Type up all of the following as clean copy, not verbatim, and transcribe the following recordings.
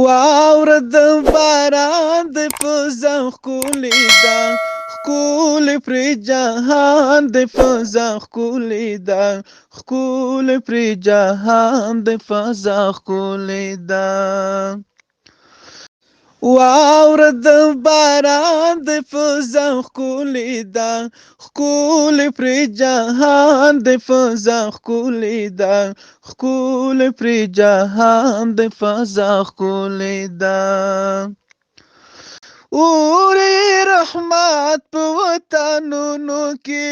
واوره د باران د فضا ښکلې ده، ښکلې پرې جهان د فضا ښکلې ده، ښکلې پرې جهان د فضا ښکلې ده. واوره د باران د فضا ښکلې ده، ښکلې پرې جهان د فضا ښکلې ده، ښکلې پرې جهان د فضا ښکلې ده. اورې رحمت په وطنونو کې،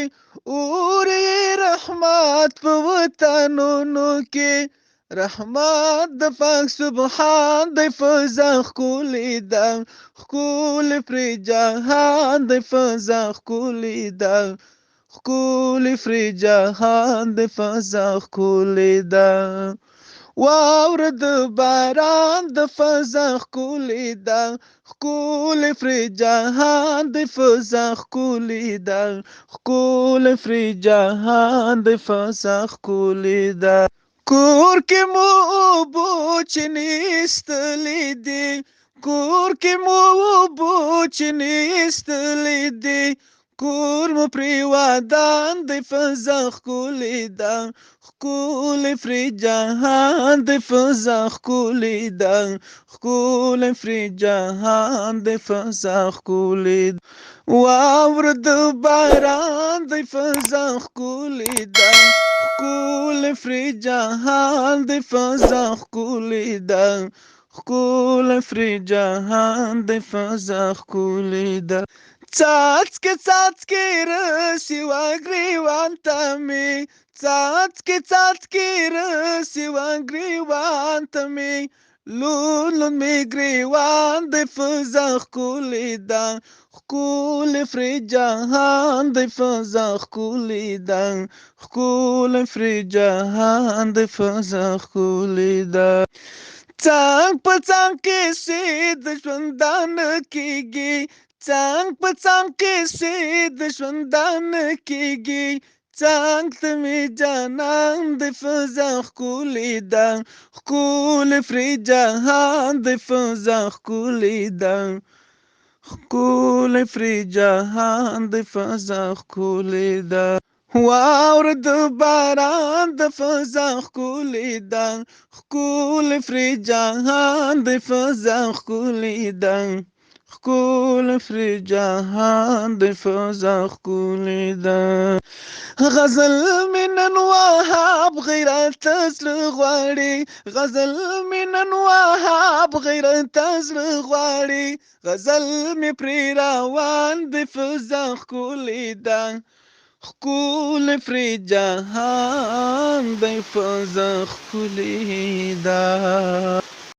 اورې رحمت په وطنونو کې، رحمت د پاک سبحان د فضا ښکلې ده، ښکلې پرې جهان د فضا ښکلې ده، ښکلې پرې جهان د فضا ښکلې ده. واوره د باران د فضا ښکلې ده، ښکلې پرې جهان د فضا ښکلې ده، ښکلې پرې جهان د فضا ښکلې ده. کور کې مو اوبو چینې ایستلې دي، کور کې مو اوبو چینې ایستلې دي، کور مو پرې ودان د فضا ښکلې ده، ښکلې پرې جهان د فضا ښکلې ده، ښکلې پرې جهان د فضا ښکلې ده. واوره د باران د فضا ښکلې ده، ښکلې پرې جهان د فضا ښکلې ده، ښکلې پرې جهان د فضا ښکلې ده. څاڅکي څاڅکي رسي وګریوان ته مې، څاڅکي څاڅکي رسي وګریوان ته مې، لون لون مې ګریوان د فضا ښکلې ده، ښکلې پرې جهان د فضا ښکلې ده، ښکلې پرې جهان د فضا ښکلې ده. څنګ په څنګ کیسې د ژوندانه کیږي، څنګ په څنګ کیسې د ژوندانه کیږي، څنګ ته مې جانان د فضا ښکلې ده، ښکلې پرې جهان د فضا ښکلې ده، ښکلې پرې جهان د فضا ښکلې ده. واوره د باران د فضا ښکلې ده، ښکلې پرې جهان د فضا ښکلې ده، ښکلې پرې جهان د فضا ښکلې ده. غزل مې نن وهاب غیرت زړه غواړي، غزل مې نن وهاب غیرت زړه غواړي، غزل مې پرې روان د فضا ښکلې ده، ښکلې پرې جهان د فضا ښکلې ده.